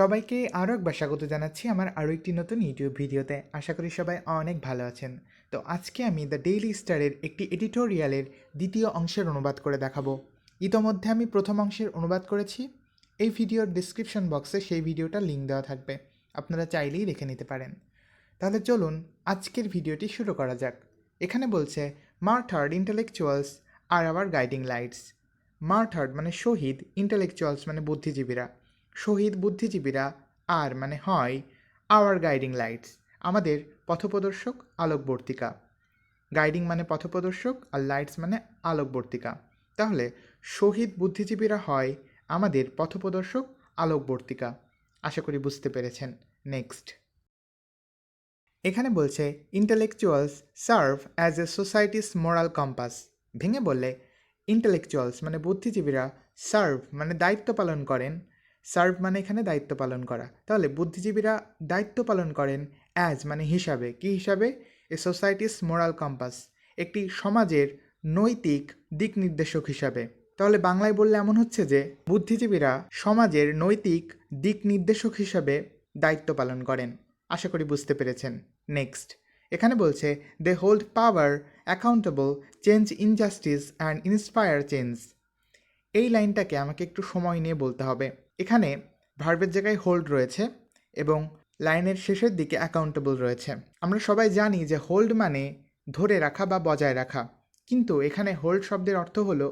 সবাইকে আরও একবার স্বাগত জানাচ্ছি আমার আরও একটি নতুন ইউটিউব ভিডিওতে। আশা করি সবাই অনেক ভালো আছেন। তো আজকে আমি দ্য ডেইলি স্টারের একটি এডিটোরিয়ালের দ্বিতীয় অংশের অনুবাদ করে দেখাবো। ইতোমধ্যে আমি প্রথম অংশের অনুবাদ করেছি। এই ভিডিওর ডিসক্রিপশন বক্সে সেই ভিডিওটার লিঙ্ক দেওয়া থাকবে, আপনারা চাইলেই দেখে নিতে পারেন। তাহলে চলুন আজকের ভিডিওটি শুরু করা যাক। এখানে বলছে মার্টার্ড ইন্টেলেকচুয়ালস আর আওয়ার গাইডিং লাইটস। মার্টার্ড মানে শহীদ, ইন্টেলেকচুয়ালস মানে বুদ্ধিজীবীরা, শহীদ বুদ্ধিজীবীরা, আর মানে হয় আওয়ার গাইডিং লাইটস আমাদের পথপ্রদর্শক আলোকবর্তিকা। গাইডিং মানে পথপ্রদর্শক আর লাইটস মানে আলোকবর্তিকা। তাহলে শহীদ বুদ্ধিজীবীরা হয় আমাদের পথপ্রদর্শক আলোকবর্তিকা। আশা করি বুঝতে পেরেছেন। নেক্সট, এখানে বলছে intellectuals serve as a societies moral compass. ভেঙে বললে ইন্টেলেকচুয়ালস মানে বুদ্ধিজীবীরা, সার্ভ মানে দায়িত্ব পালন করেন, সার্ভ মানে এখানে দায়িত্ব পালন করা। তাহলে বুদ্ধিজীবীরা দায়িত্ব পালন করেন অ্যাজ মানে হিসাবে, কি হিসাবে? এ সোসাইটিস মোরাল কম্পাস, একটি সমাজের নৈতিক দিক নির্দেশক হিসাবে। তাহলে বাংলায় বললে এমন হচ্ছে যে বুদ্ধিজীবীরা সমাজের নৈতিক দিক নির্দেশক হিসাবে দায়িত্ব পালন করেন। আশা করি বুঝতে পেরেছেন। নেক্সট, এখানে বলছে they hold power accountable, change injustice and inspire change. এই লাইনটাকে আমাকে একটু সময় নিয়ে বলতে হবে। এখানে ভার্বের জায়গায় হোল্ড রয়েছে এবং লাইনের শেষের দিকে অ্যাকাউন্টেবল রয়েছে। আমরা সবাই জানি যে হোল্ড মানে ধরে রাখা বা বজায় রাখা, কিন্তু এখানে হোল্ড শব্দের অর্থ হলো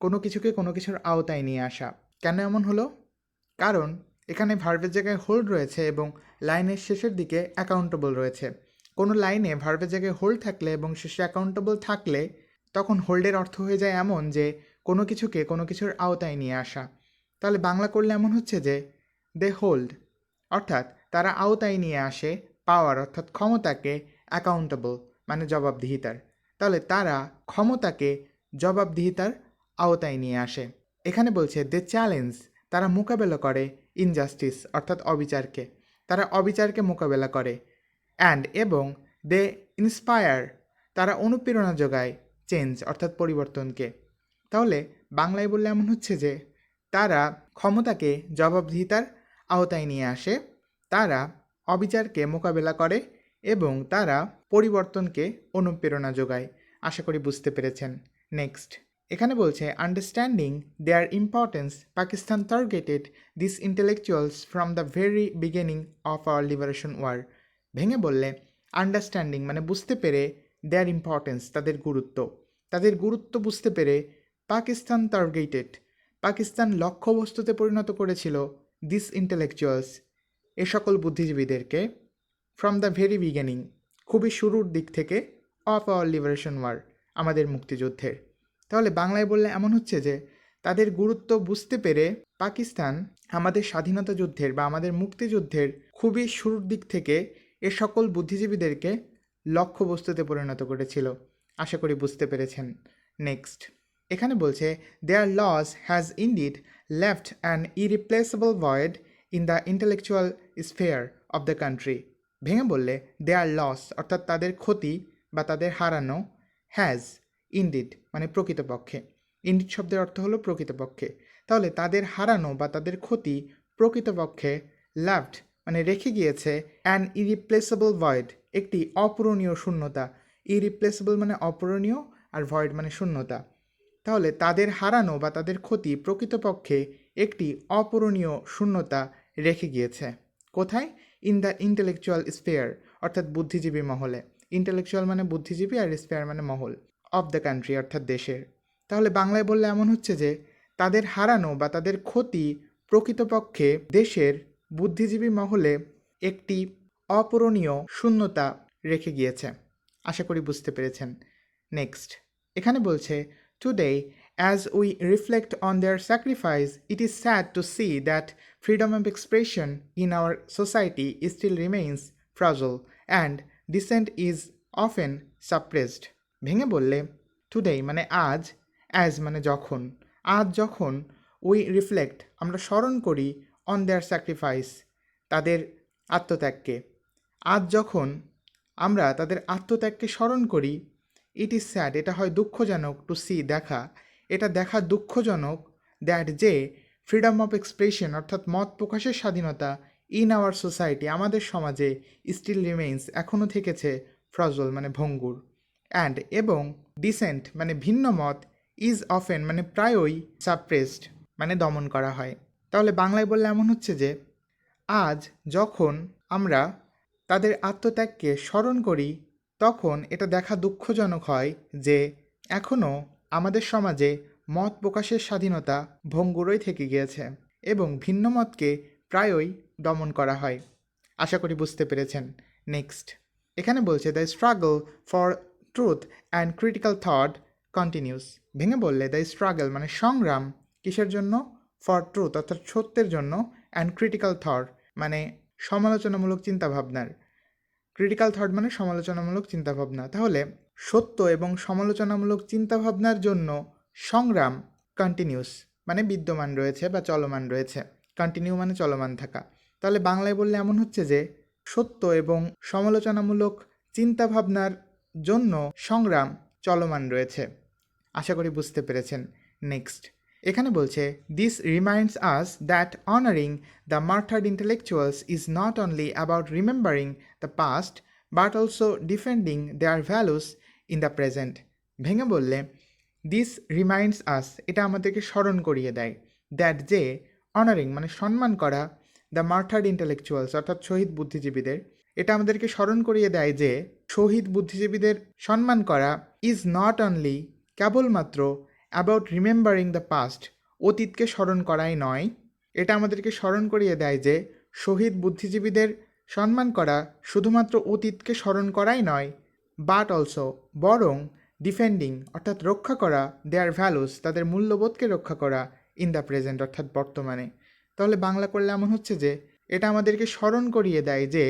কোনো কিছুকে কোনো কিছুর আওতায় নিয়ে আসা। কেন এমন হলো? কারণ এখানে ভার্বের জায়গায় হোল্ড রয়েছে এবং লাইনের শেষের দিকে অ্যাকাউন্টেবল রয়েছে। কোনো লাইনে ভার্বের জায়গায় হোল্ড থাকলে এবং শেষে অ্যাকাউন্টেবল থাকলে তখন হোল্ডের অর্থ হয়ে যায় এমন যে কোনো কিছুকে কোনো কিছুর আওতায় নিয়ে আসা। তাহলে বাংলা করলে এমন হচ্ছে যে দে হোল্ড অর্থাৎ তারা আওতায় নিয়ে আসে পাওয়ার অর্থাৎ ক্ষমতাকে, অ্যাকাউন্টেবল মানে জবাবদিহিতার। তাহলে তারা ক্ষমতাকে জবাবদিহিতার আওতায় নিয়ে আসে। এখানে বলছে দে চ্যালেঞ্জ, তারা মোকাবেলা করে ইনজাস্টিস অর্থাৎ অবিচারকে, তারা অবিচারকে মোকাবেলা করে। অ্যান্ড এবং দে ইন্সপায়ার, তারা অনুপ্রেরণা যোগায় চেঞ্জ অর্থাৎ পরিবর্তনকে। তাহলে বাংলায় বললে এমন হচ্ছে যে তারা ক্ষমতাকে জবাবদিহিতার আওতায় নিয়ে আসে, তারা অবিচারকে মোকাবেলা করে এবং তারা পরিবর্তনকে অনুপ্রেরণা যোগায়। আশা করি বুঝতে পেরেছেন। নেক্সট, এখানে বলছে understanding their importance Pakistan targeted this intellectuals from the very beginning of our liberation war. ভেঙে বললে আন্ডারস্ট্যান্ডিং মানে বুঝতে পেরে, দেয়ার ইম্পর্টেন্স তাদের গুরুত্ব, তাদের গুরুত্ব বুঝতে পেরে পাকিস্তান টার্গেটেড, পাকিস্তান লক্ষ্যবস্তুতে পরিণত করেছিল দিস ইন্টেলেকচুয়ালস এ সকল বুদ্ধিজীবীদেরকে, ফ্রম দ্য ভেরি বিগিনিং খুবই শুরুর দিক থেকে, অফ আওয়ার লিবারেশন ওয়ার আমাদের মুক্তিযুদ্ধের। তাহলে বাংলায় বললে এমন হচ্ছে যে তাদের গুরুত্ব বুঝতে পেরে পাকিস্তান আমাদের স্বাধীনতা যুদ্ধের বা আমাদের মুক্তিযুদ্ধের খুবই শুরুর দিক থেকে এ সকল বুদ্ধিজীবীদেরকে লক্ষ্যবস্তুতে পরিণত করেছিল। আশা করি বুঝতে পেরেছেন। নেক্সট, এখানে বলছে there loss has indeed left an irreplaceable void in the intellectual sphere of the country. ভেঙে বললে দেয়ার লস অর্থাৎ তাদের ক্ষতি বা তাদের হারানো, হ্যাজ ইনডিড মানে প্রকৃতপক্ষে, ইনডিড শব্দের অর্থ হলো প্রকৃতপক্ষে। তাহলে তাদের হারানো বা তাদের ক্ষতি প্রকৃতপক্ষে লেফট মানে রেখে গিয়েছে অ্যান ইরিপ্লেসেবল ভয়েড একটি অপূরণীয় শূন্যতা। ইরিপ্লেসেবল মানে অপূরণীয় আর ভয়েড মানে শূন্যতা। তাহলে তাদের হারানো বা তাদের ক্ষতি প্রকৃতপক্ষে একটি অপূরণীয় শূন্যতা রেখে গিয়েছে। কোথায়? ইন দ্য ইন্টেলেকচুয়াল স্পেয়ার অর্থাৎ বুদ্ধিজীবী মহলে। ইন্টেলেকচুয়াল মানে বুদ্ধিজীবী আর স্পেয়ার মানে মহল, অফ দ্য কান্ট্রি অর্থাৎ দেশের। তাহলে বাংলায় বললে এমন হচ্ছে যে তাদের হারানো বা তাদের ক্ষতি প্রকৃতপক্ষে দেশের বুদ্ধিজীবী মহলে একটি অপূরণীয় শূন্যতা রেখে গিয়েছে। আশা করি বুঝতে পেরেছেন। নেক্সট, এখানে বলছে today as we reflect on their sacrifice, it is sad to see that freedom of expression in our society still remains fragile and dissent is often suppressed. ভেঙে বললে টুডে মানে আজ, অ্যাজ মানে যখন, আজ যখন উই রিফ্লেক্ট আমরা স্মরণ করি অন দেয়ার স্যাক্রিফাইস তাদের আত্মত্যাগকে, আজ যখন আমরা তাদের আত্মত্যাগকে স্মরণ করি, ইট ইজ স্যাড এটা হয় দুঃখজনক, টু সি দেখা, এটা দেখা দুঃখজনক, দ্যাট যে ফ্রিডম অফ এক্সপ্রেশন অর্থাৎ মত প্রকাশের স্বাধীনতা ইন আওয়ার সোসাইটি আমাদের সমাজে স্টিল রিমেইনস এখনও থেকেছে ফ্রজল মানে ভঙ্গুর অ্যান্ড এবং ডিসেন্ট মানে ভিন্ন মত ইজ অফেন মানে প্রায়ই সাপ্রেসড মানে দমন করা হয়। তাহলে বাংলায় বললে এমন হচ্ছে যে আজ যখন আমরা তাদের আত্মত্যাগকে স্মরণ করি তখন এটা দেখা দুঃখজনক হয় যে এখনও আমাদের সমাজে মত প্রকাশের স্বাধীনতা ভঙ্গুরই থেকে গিয়েছে এবং ভিন্ন মতকে প্রায়ই দমন করা হয়। আশা করি বুঝতে পেরেছেন। নেক্সট এখানে বলছে the struggle for truth and critical thought continuous. ভেঙে বললে দ্য স্ট্রাগল মানে সংগ্রাম কিসের জন্য? ফর ট্রুথ অর্থাৎ সত্যের জন্য, অ্যান্ড ক্রিটিক্যাল থট মানে সমালোচনামূলক চিন্তাভাবনার। ক্রিটিক্যাল থট মানে সমালোচনামূলক চিন্তাভাবনা। তাহলে সত্য এবং সমালোচনামূলক চিন্তাভাবনার জন্য সংগ্রাম কন্টিনিউস মানে বিদ্যমান রয়েছে বা চলমান রয়েছে। কন্টিনিউ মানে চলমান থাকা। তাহলে বাংলায় বললে এমন হচ্ছে যে সত্য এবং সমালোচনামূলক চিন্তাভাবনার জন্য সংগ্রাম চলমান রয়েছে। আশা করি বুঝতে পেরেছেন। নেক্সট এখানে বলছে this reminds us that honouring the martyred intellectuals is not only about remembering the past but also defending their values in the present. ভেঙে বললে দিস রিমাইন্ডস আস এটা আমাদেরকে স্মরণ করিয়ে দেয় দ্যাট যে অনারিং মানে সম্মান করা দ্য মার্টার্ড ইন্টেলেকচুয়ালস অর্থাৎ শহীদ বুদ্ধিজীবীদের, এটা আমাদেরকে স্মরণ করিয়ে দেয় যে শহীদ বুদ্ধিজীবীদের সম্মান করা ইজ নট অনলি কেবলমাত্র অ্যাবাউট রিমেম্বারিং দ্য পাস্ট অতীতকে স্মরণ করাই নয়, এটা আমাদেরকে স্মরণ করিয়ে দেয় যে শহীদ বুদ্ধিজীবীদের সম্মান করা শুধুমাত্র অতীতকে স্মরণ করাই নয়, বাট অলসো বরং ডিফেন্ডিং অর্থাৎ রক্ষা করা দেয়ার ভ্যালুস তাদের মূল্যবোধকে রক্ষা করা ইন দ্য প্রেজেন্ট অর্থাৎ বর্তমানে। তাহলে বাংলা করলে এমন হচ্ছে যে এটা আমাদেরকে স্মরণ করিয়ে দেয় যে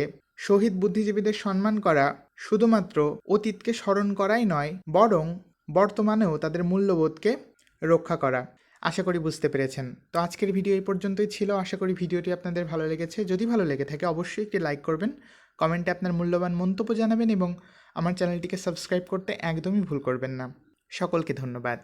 শহীদ বুদ্ধিজীবীদের সম্মান করা শুধুমাত্র অতীতকে স্মরণ করাই নয় বরং বর্তমানেও তাদের মূল্যবোধকে রক্ষা করা। আশা করি বুঝতে পেরেছেন। তো আজকের ভিডিও এই পর্যন্তই ছিল। আশা করি ভিডিওটি আপনাদের ভালো লেগেছে। যদি ভালো লেগে থাকে অবশ্যই একটি লাইক করবেন, কমেন্টে আপনার মূল্যবান মন্তব্য জানাবেন এবং আমার চ্যানেলটিকে সাবস্ক্রাইব করতে একদমই ভুল করবেন না। সকলকে ধন্যবাদ।